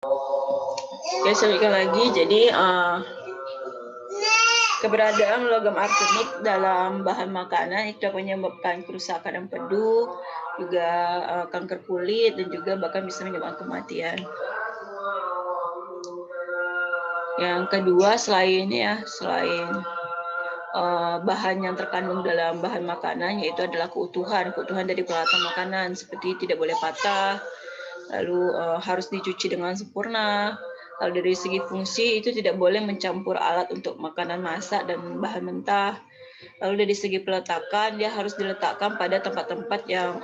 Oke, saya ulangi lagi. Jadi keberadaan logam arsenik dalam bahan makanan itu menyebabkan kerusakan empedu, juga kanker kulit, dan juga bahkan bisa menyebabkan kematian. Yang kedua, selain bahan yang terkandung dalam bahan makanan, yaitu adalah keutuhan dari peralatan makanan, seperti tidak boleh patah, lalu harus dicuci dengan sempurna. Kalau dari segi fungsi itu tidak boleh mencampur alat untuk makanan masak dan bahan mentah. Lalu dari segi peletakan, dia harus diletakkan pada tempat-tempat yang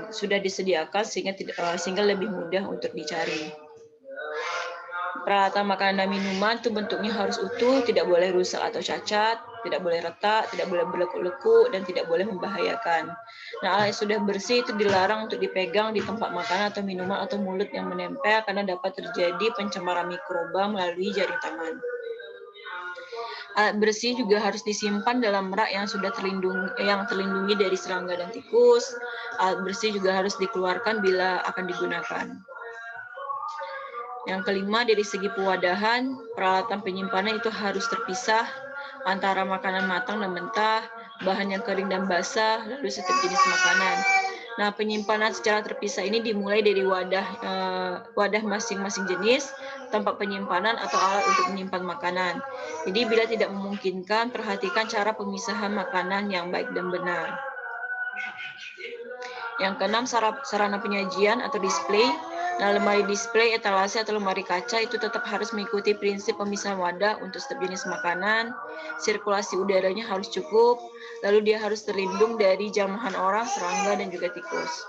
sudah disediakan sehingga lebih mudah untuk dicari. Peralatan makanan dan minuman itu bentuknya harus utuh, tidak boleh rusak atau cacat, tidak boleh retak, tidak boleh berlekuk-lekuk, dan tidak boleh membahayakan. Nah, alat yang sudah bersih itu dilarang untuk dipegang di tempat makanan atau minuman atau mulut yang menempel karena dapat terjadi pencemaran mikroba melalui jari tangan. Alat bersih juga harus disimpan dalam rak yang sudah terlindungi dari serangga dan tikus. Alat bersih juga harus dikeluarkan bila akan digunakan. Yang kelima, dari segi pewadahan, peralatan penyimpanan itu harus terpisah antara makanan matang dan mentah, bahan yang kering dan basah, lalu setiap jenis makanan. Nah, penyimpanan secara terpisah ini dimulai dari wadah masing-masing jenis, tempat penyimpanan atau alat untuk menyimpan makanan. Jadi bila tidak memungkinkan, perhatikan cara pemisahan makanan yang baik dan benar. Yang keenam, sarana penyajian atau display. Nah, lemari display, etalase atau lemari kaca itu tetap harus mengikuti prinsip pemisahan wadah untuk setiap jenis makanan. Sirkulasi udaranya harus cukup, lalu dia harus terlindung dari jamahan orang, serangga, dan juga tikus.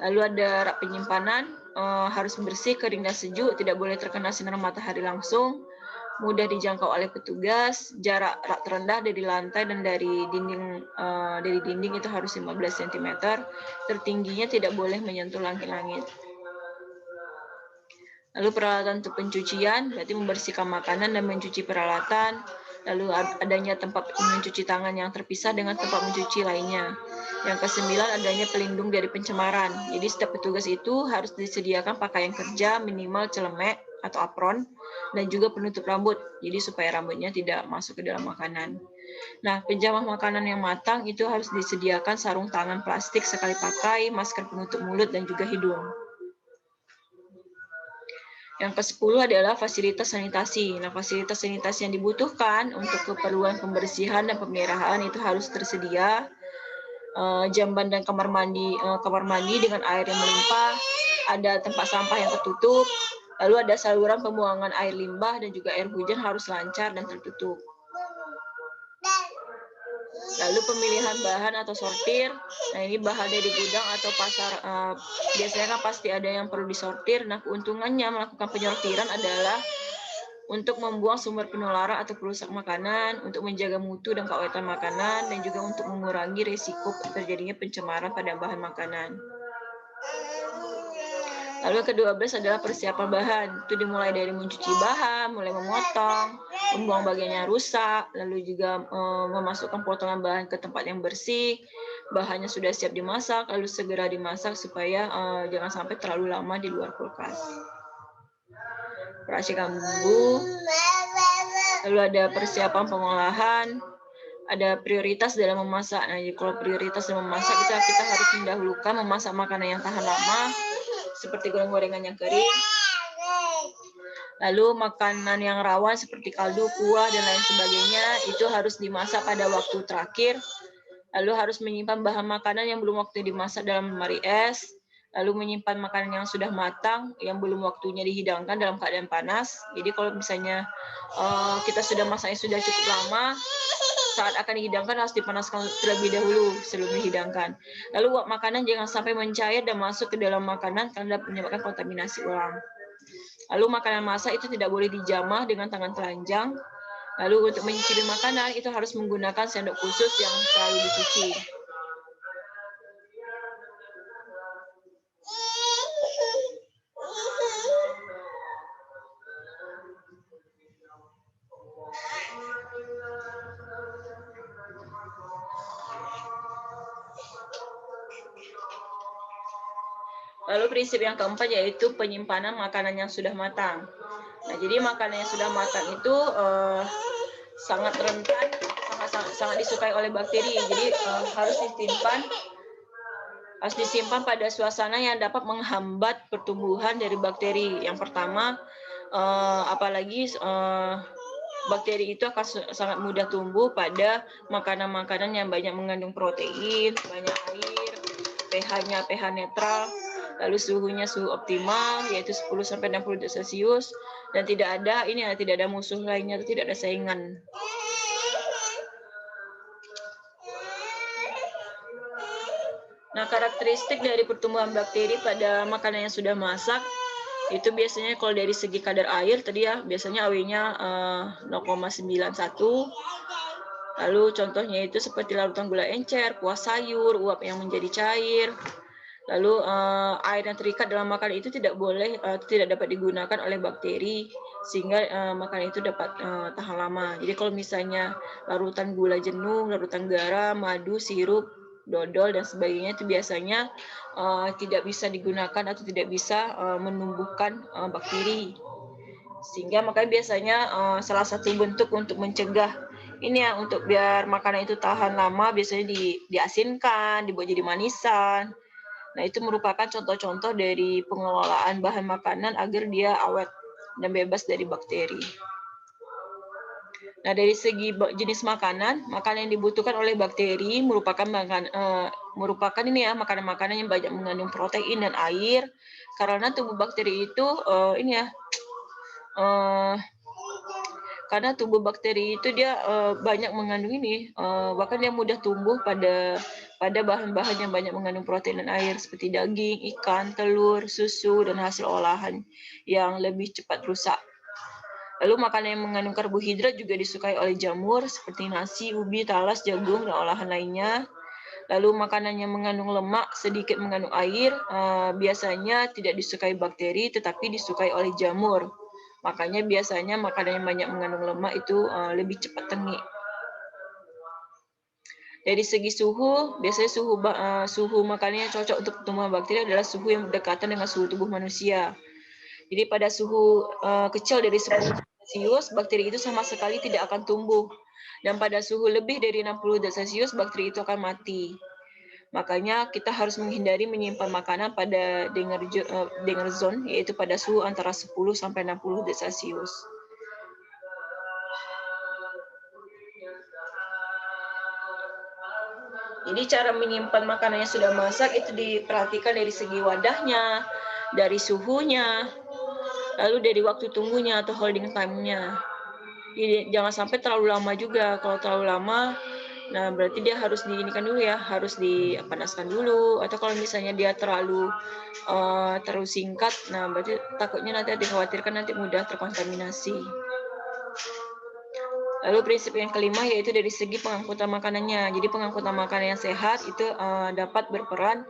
Lalu ada rak penyimpanan, harus bersih, kering, dan sejuk, tidak boleh terkena sinar matahari langsung, mudah dijangkau oleh petugas, jarak rak terendah dari lantai dan dari dinding itu harus 15 cm, tertingginya tidak boleh menyentuh langit-langit. Lalu peralatan untuk pencucian, berarti membersihkan makanan dan mencuci peralatan, lalu adanya tempat mencuci tangan yang terpisah dengan tempat mencuci lainnya. Yang kesembilan, adanya pelindung dari pencemaran. Jadi setiap petugas itu harus disediakan pakaian kerja minimal celemek atau apron dan juga penutup rambut, jadi supaya rambutnya tidak masuk ke dalam makanan. Nah, penjamah makanan yang matang itu harus disediakan sarung tangan plastik sekali pakai, masker penutup mulut dan juga hidung. Yang ke-10 adalah fasilitas sanitasi. Nah, fasilitas sanitasi yang dibutuhkan untuk keperluan pembersihan dan pemeliharaan itu harus tersedia. Jamban dan kamar mandi dengan air yang melimpah, ada tempat sampah yang tertutup, lalu ada saluran pembuangan air limbah dan juga air hujan harus lancar dan tertutup. Lalu pemilihan bahan atau sortir. Nah, ini bahan dari gudang atau pasar, biasanya kan pasti ada yang perlu disortir. Nah, keuntungannya melakukan penyortiran adalah untuk membuang sumber penularan atau perusak makanan, untuk menjaga mutu dan keawetan makanan, dan juga untuk mengurangi risiko terjadinya pencemaran pada bahan makanan. Lalu ke-12 adalah persiapan bahan. Itu dimulai dari mencuci bahan, mulai memotong, membuang bagian yang rusak, lalu juga memasukkan potongan bahan ke tempat yang bersih. Bahannya sudah siap dimasak, lalu segera dimasak supaya jangan sampai terlalu lama di luar kulkas. Peracikan bumbu, lalu ada persiapan pengolahan, ada prioritas dalam memasak. Nah, kalau prioritas dalam memasak itu kita harus mendahulukan memasak makanan yang tahan lama, seperti goreng-gorengan yang kering. Lalu makanan yang rawan seperti kaldu, kuah, dan lain sebagainya itu harus dimasak pada waktu terakhir. Lalu harus menyimpan bahan makanan yang belum waktu dimasak dalam lemari es. Lalu menyimpan makanan yang sudah matang, yang belum waktunya dihidangkan dalam keadaan panas. Jadi kalau misalnya kita sudah masaknya sudah cukup lama, saat akan dihidangkan harus dipanaskan terlebih dahulu sebelum dihidangkan. Lalu makanan jangan sampai mencair dan masuk ke dalam makanan karena dapat menyebabkan kontaminasi ulang. Lalu makanan masak itu tidak boleh dijamah dengan tangan telanjang. Lalu untuk mencicipi makanan itu harus menggunakan sendok khusus yang selalu dicuci. Lalu prinsip yang keempat yaitu penyimpanan makanan yang sudah matang. Nah, jadi makanan yang sudah matang itu sangat rentan, sangat disukai oleh bakteri. Jadi harus disimpan pada suasana yang dapat menghambat pertumbuhan dari bakteri. Yang pertama, apalagi bakteri itu akan sangat mudah tumbuh pada makanan-makanan yang banyak mengandung protein, banyak air, pH-nya pH netral, lalu suhunya suhu optimal yaitu 10-60 derajat Celcius, dan tidak ada musuh lainnya, tidak ada saingan. Nah, karakteristik dari pertumbuhan bakteri pada makanan yang sudah masak itu biasanya kalau dari segi kadar air tadi ya, biasanya AW-nya 0,91. Lalu contohnya itu seperti larutan gula encer, kuah sayur, uap yang menjadi cair. Lalu air yang terikat dalam makanan itu tidak dapat digunakan oleh bakteri sehingga makanan itu dapat tahan lama. Jadi kalau misalnya larutan gula jenuh, larutan garam, madu, sirup, dodol dan sebagainya itu biasanya tidak bisa digunakan atau tidak bisa menumbuhkan bakteri. Sehingga makanya biasanya salah satu bentuk untuk mencegah ini ya, untuk biar makanan itu tahan lama biasanya diasinkan, dibuat jadi manisan. Nah, itu merupakan contoh-contoh dari pengelolaan bahan makanan agar dia awet dan bebas dari bakteri. Nah, dari segi jenis makanan yang dibutuhkan oleh bakteri merupakan makanan-makanan yang banyak mengandung protein dan air, karena tubuh bakteri itu karena tubuh bakteri itu dia banyak mengandung bahkan dia mudah tumbuh pada bahan-bahan yang banyak mengandung protein dan air seperti daging, ikan, telur, susu, dan hasil olahan yang lebih cepat rusak. Lalu makanan yang mengandung karbohidrat juga disukai oleh jamur seperti nasi, ubi, talas, jagung, dan olahan lainnya. Lalu makanan yang mengandung lemak sedikit mengandung air biasanya tidak disukai bakteri tetapi disukai oleh jamur. Makanya biasanya makanan yang banyak mengandung lemak itu lebih cepat tengik. Dari segi suhu, biasanya suhu makanan yang cocok untuk pertumbuhan bakteri adalah suhu yang berdekatan dengan suhu tubuh manusia. Jadi pada suhu kecil dari 10 Celcius, bakteri itu sama sekali tidak akan tumbuh. Dan pada suhu lebih dari 60 derajat Celcius, bakteri itu akan mati. Makanya kita harus menghindari menyimpan makanan pada danger zone, yaitu pada suhu antara 10 sampai 60 derajat Celcius. Jadi cara menyimpan makanan yang sudah masak itu diperhatikan dari segi wadahnya, dari suhunya, lalu dari waktu tunggunya atau holding time-nya. Jadi jangan sampai terlalu lama juga. Kalau terlalu lama, nah berarti dia harus harus dipanaskan dulu. Atau kalau misalnya dia terlalu singkat, nah berarti takutnya nanti dikhawatirkan nanti mudah terkontaminasi. Lalu prinsip yang kelima yaitu dari segi pengangkutan makanannya. Jadi pengangkutan makanan yang sehat itu dapat berperan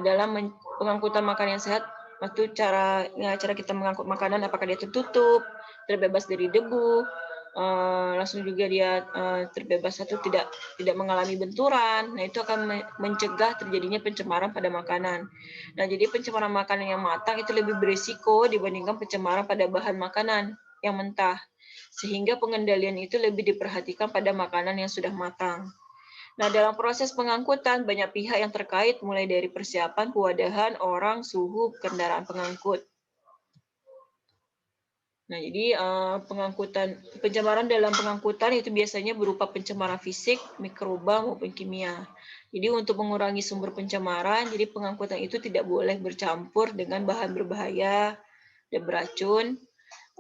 dalam pengangkutan makanan yang sehat. Waktu cara kita mengangkut makanan, apakah dia tertutup, terbebas dari debu, langsung juga dia terbebas atau tidak mengalami benturan. Nah, itu akan mencegah terjadinya pencemaran pada makanan. Nah, jadi pencemaran makanan yang matang itu lebih berisiko dibandingkan pencemaran pada bahan makanan yang mentah. Sehingga pengendalian itu lebih diperhatikan pada makanan yang sudah matang. Nah, dalam proses pengangkutan, banyak pihak yang terkait, mulai dari persiapan, pewadahan, orang, suhu, kendaraan pengangkut. Nah, jadi pencemaran dalam pengangkutan itu biasanya berupa pencemaran fisik, mikroba, maupun kimia. Jadi untuk mengurangi sumber pencemaran, jadi pengangkutan itu tidak boleh bercampur dengan bahan berbahaya dan beracun.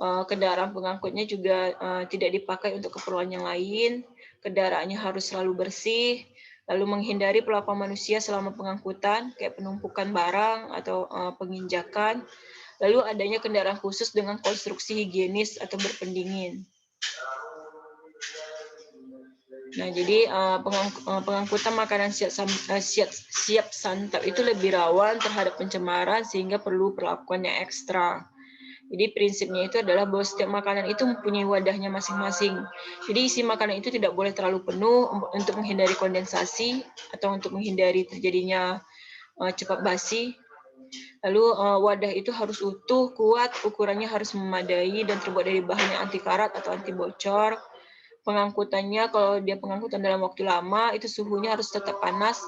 Kendaraan pengangkutnya juga tidak dipakai untuk keperluan yang lain. Kendaraannya harus selalu bersih. Lalu menghindari perlakuan manusia selama pengangkutan, kayak penumpukan barang atau penginjakan. Lalu adanya kendaraan khusus dengan konstruksi higienis atau berpendingin. Nah, jadi pengangkutan makanan siap santap itu lebih rawan terhadap pencemaran sehingga perlu perlakuan yang ekstra. Jadi prinsipnya itu adalah bahwa setiap makanan itu mempunyai wadahnya masing-masing. Jadi isi makanan itu tidak boleh terlalu penuh untuk menghindari kondensasi atau untuk menghindari terjadinya cepat basi. Lalu wadah itu harus utuh, kuat, ukurannya harus memadai dan terbuat dari bahan yang anti karat atau anti bocor. Pengangkutannya, kalau dia pengangkutan dalam waktu lama, itu suhunya harus tetap panas,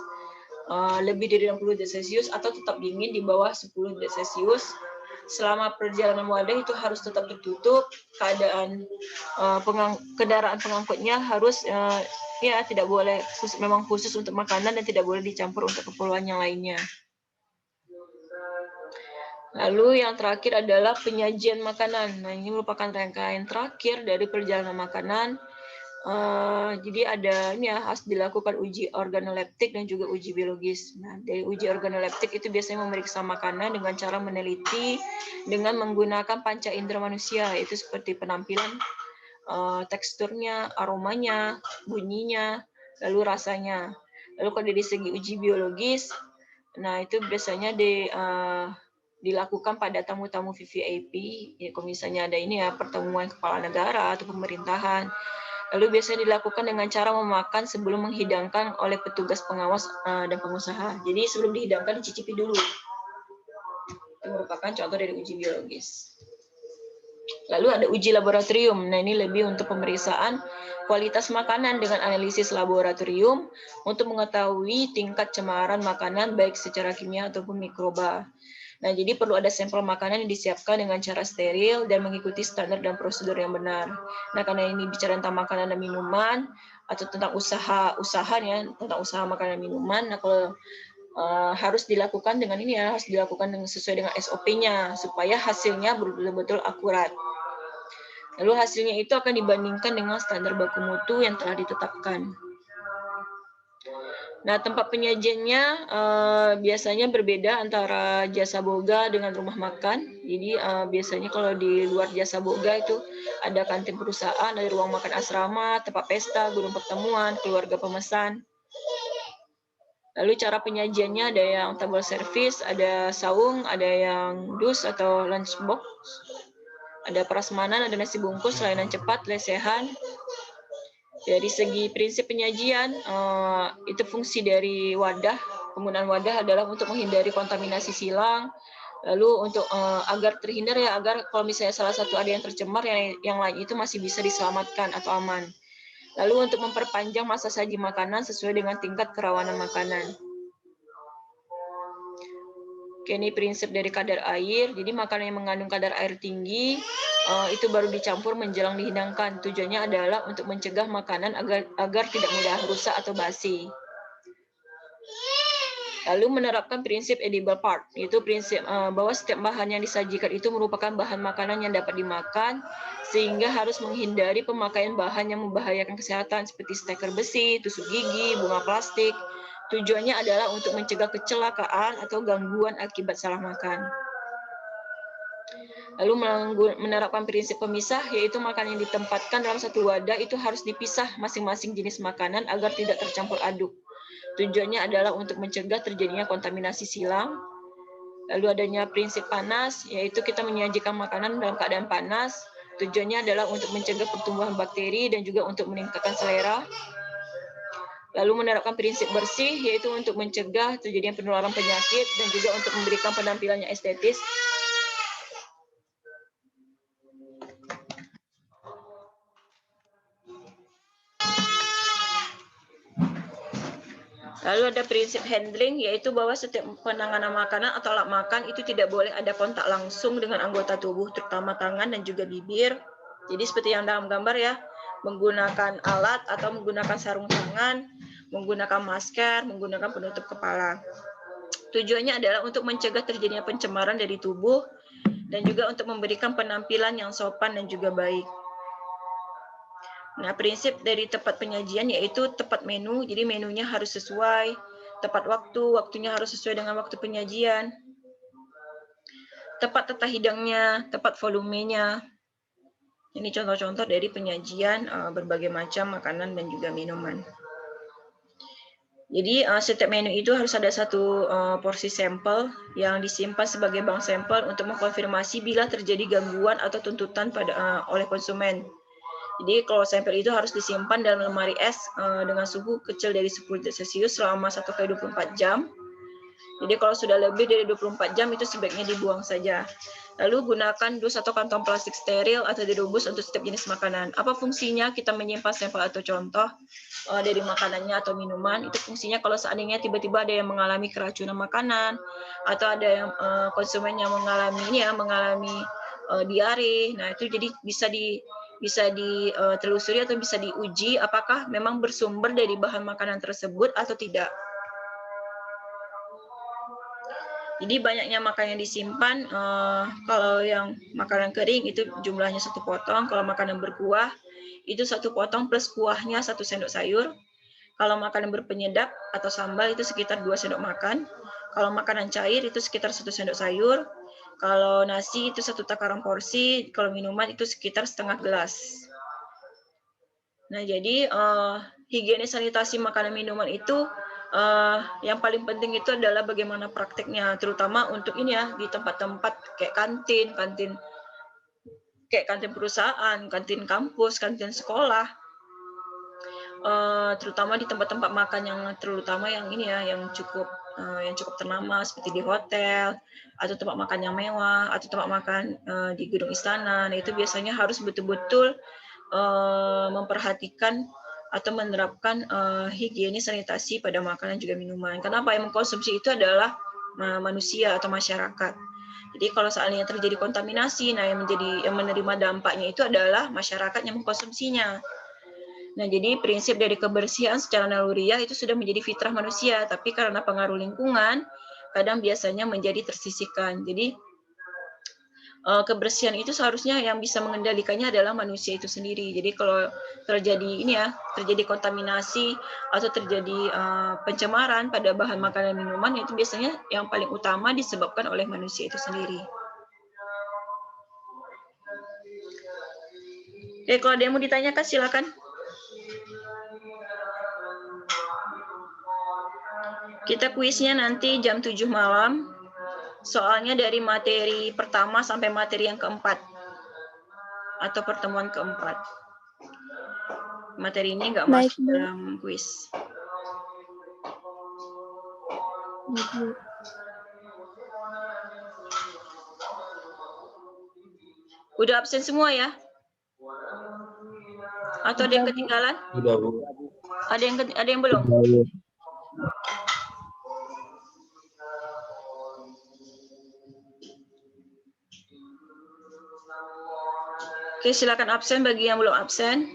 lebih dari 60 derajat Celcius atau tetap dingin di bawah 10 derajat Celcius. Selama perjalanan wadah itu harus tetap tertutup. Keadaan kendaraan pengangkutnya harus ya tidak boleh memang khusus untuk makanan dan tidak boleh dicampur untuk keperluan yang lainnya. Lalu yang terakhir adalah penyajian makanan. Nah, ini merupakan rangkaian terakhir dari perjalanan makanan. Jadi ada ini ya, harus dilakukan uji organoleptik dan juga uji biologis. Nah, dari uji organoleptik itu biasanya memeriksa makanan dengan cara meneliti dengan menggunakan panca indera manusia, yaitu seperti penampilan, teksturnya, aromanya, bunyinya, lalu rasanya. Lalu kalau dari segi uji biologis, nah itu biasanya dilakukan pada tamu-tamu VVIP, ya kalau misalnya ada ini ya pertemuan kepala negara atau pemerintahan. Lalu biasanya dilakukan dengan cara memakan sebelum menghidangkan oleh petugas pengawas dan pengusaha. Jadi sebelum dihidangkan dicicipi dulu. Itu merupakan contoh dari uji biologis. Lalu ada uji laboratorium. Nah, ini lebih untuk pemeriksaan kualitas makanan dengan analisis laboratorium untuk mengetahui tingkat cemaran makanan baik secara kimia ataupun mikroba. Nah, jadi perlu ada sampel makanan yang disiapkan dengan cara steril dan mengikuti standar dan prosedur yang benar. Nah, karena ini bicara tentang makanan dan minuman atau tentang usahanya, tentang usaha makanan dan minuman. Nah, kalau harus dilakukan dengan ini ya, harus dilakukan sesuai dengan SOP-nya supaya hasilnya betul-betul akurat. Lalu hasilnya itu akan dibandingkan dengan standar baku mutu yang telah ditetapkan. Nah, tempat penyajiannya biasanya berbeda antara jasa boga dengan rumah makan. Jadi biasanya kalau di luar jasa boga itu ada kantin perusahaan, ada ruang makan asrama, tempat pesta, gunung pertemuan, keluarga pemesan. Lalu cara penyajiannya ada yang table service, ada saung, ada yang dus atau lunchbox, ada prasmanan, ada nasi bungkus, layanan cepat, lesehan. Dari segi prinsip penyajian, itu fungsi dari wadah. Penggunaan wadah adalah untuk menghindari kontaminasi silang, lalu untuk agar terhindar ya, agar kalau misalnya salah satu ada yang tercemar, yang lain itu masih bisa diselamatkan atau aman. Lalu untuk memperpanjang masa saji makanan sesuai dengan tingkat kerawanan makanan. Oke, ini prinsip dari kadar air. Jadi makanan yang mengandung kadar air tinggi itu baru dicampur menjelang dihidangkan. Tujuannya adalah untuk mencegah makanan agar tidak mudah rusak atau basi. Lalu menerapkan prinsip edible part, yaitu prinsip bahwa setiap bahan yang disajikan itu merupakan bahan makanan yang dapat dimakan, sehingga harus menghindari pemakaian bahan yang membahayakan kesehatan seperti steker besi, tusuk gigi, bunga plastik. Tujuannya adalah untuk mencegah kecelakaan atau gangguan akibat salah makan. Lalu menerapkan prinsip pemisah, yaitu makanan yang ditempatkan dalam satu wadah itu harus dipisah masing-masing jenis makanan agar tidak tercampur aduk. Tujuannya adalah untuk mencegah terjadinya kontaminasi silang. Lalu adanya prinsip panas, yaitu kita menyajikan makanan dalam keadaan panas. Tujuannya adalah untuk mencegah pertumbuhan bakteri dan juga untuk meningkatkan selera. Lalu menerapkan prinsip bersih, yaitu untuk mencegah terjadinya penularan penyakit dan juga untuk memberikan penampilan yang estetis. Lalu ada prinsip handling, yaitu bahwa setiap penanganan makanan atau alat makan itu tidak boleh ada kontak langsung dengan anggota tubuh, terutama tangan dan juga bibir. Jadi seperti yang dalam gambar ya, menggunakan alat atau menggunakan sarung tangan, menggunakan masker, menggunakan penutup kepala. Tujuannya adalah untuk mencegah terjadinya pencemaran dari tubuh dan juga untuk memberikan penampilan yang sopan dan juga baik. Nah, prinsip dari tempat penyajian yaitu tepat menu, jadi menunya harus sesuai, tepat waktu, waktunya harus sesuai dengan waktu penyajian, tepat tata hidangnya, tepat volumenya. Ini contoh-contoh dari penyajian berbagai macam makanan dan juga minuman. Jadi setiap menu itu harus ada satu porsi sampel yang disimpan sebagai bank sampel untuk mengkonfirmasi bila terjadi gangguan atau tuntutan oleh konsumen. Jadi kalau sampel itu harus disimpan dalam lemari es dengan suhu kecil dari 10 derajat Celcius selama 1 x 24 jam. Jadi kalau sudah lebih dari 24 jam itu sebaiknya dibuang saja. Lalu gunakan dus atau kantong plastik steril atau direbus untuk setiap jenis makanan. Apa fungsinya kita menyimpan sampel atau contoh dari makanannya atau minuman? Itu fungsinya kalau seandainya tiba-tiba ada yang mengalami keracunan makanan atau ada yang konsumen yang mengalami diare. Nah, itu jadi bisa ditelusuri atau bisa diuji apakah memang bersumber dari bahan makanan tersebut atau tidak. Jadi banyaknya makanan yang disimpan, kalau yang makanan kering itu jumlahnya 1 potong, kalau makanan berkuah itu 1 potong plus kuahnya 1 sendok sayur. Kalau makanan berpenyedap atau sambal itu sekitar 2 sendok makan. Kalau makanan cair itu sekitar 1 sendok sayur. Kalau nasi itu 1 takaran porsi, kalau minuman itu sekitar setengah gelas. Nah, jadi higienis sanitasi makanan minuman itu yang paling penting itu adalah bagaimana prakteknya, terutama untuk ini ya di tempat-tempat kayak kantin perusahaan, kantin kampus, kantin sekolah, terutama di tempat-tempat makan yang cukup ternama seperti di hotel atau tempat makan yang mewah atau tempat makan di gedung istana. Nah, itu biasanya harus betul-betul memperhatikan atau menerapkan higienis sanitasi pada makanan juga minuman. Kenapa yang mengkonsumsi itu adalah manusia atau masyarakat. Jadi kalau seandainya terjadi kontaminasi, nah yang menerima dampaknya itu adalah masyarakat yang mengkonsumsinya. Nah, jadi prinsip dari kebersihan secara naluriah itu sudah menjadi fitrah manusia, tapi karena pengaruh lingkungan, kadang biasanya menjadi tersisihkan. Jadi kebersihan itu seharusnya yang bisa mengendalikannya adalah manusia itu sendiri. Jadi kalau terjadi kontaminasi atau terjadi pencemaran pada bahan makanan minuman, itu biasanya yang paling utama disebabkan oleh manusia itu sendiri. Oke, kalau ada yang mau ditanyakan silakan. Kita kuisnya nanti jam 7 malam. Soalnya dari materi pertama sampai materi yang keempat atau pertemuan keempat. Materi ini nggak masuk dalam kuis. Udah absen semua ya? Atau ada yang ketinggalan? Udah, Bu. Ada yang belum? Oke, silakan absen bagi yang belum absen.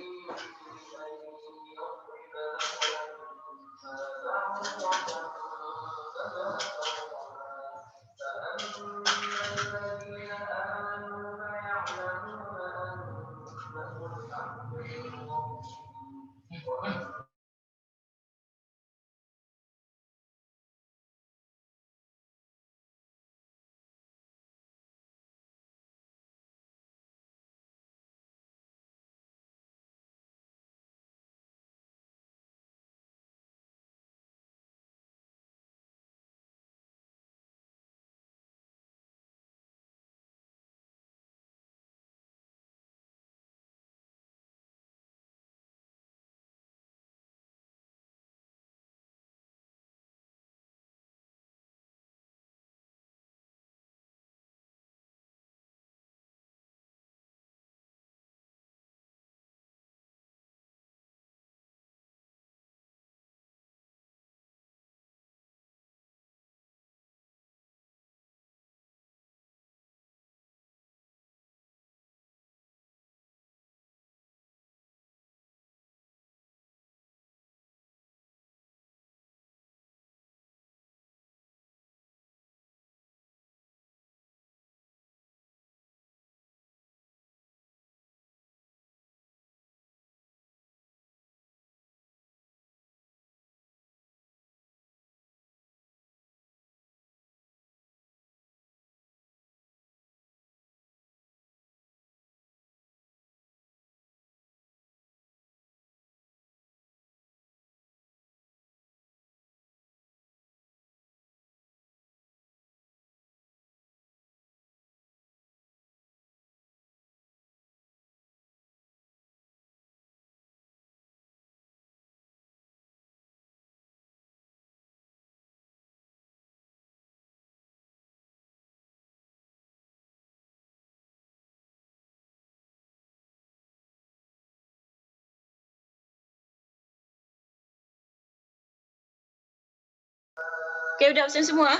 Oke, udah absen semua?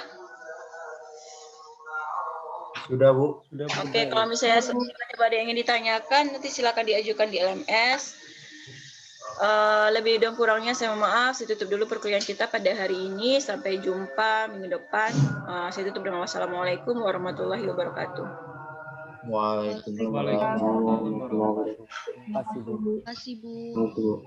Sudah, Bu. Oke, kalau misalnya ada yang ingin ditanyakan, nanti silakan diajukan di LMS. Lebih dan kurangnya saya mohon maaf. Saya tutup dulu perkuliahan kita pada hari ini. Sampai jumpa minggu depan. Saya tutup dengan wassalamualaikum warahmatullahi wabarakatuh. Waalaikumsalam. Terima kasih, Bu. Terima kasih, Bu.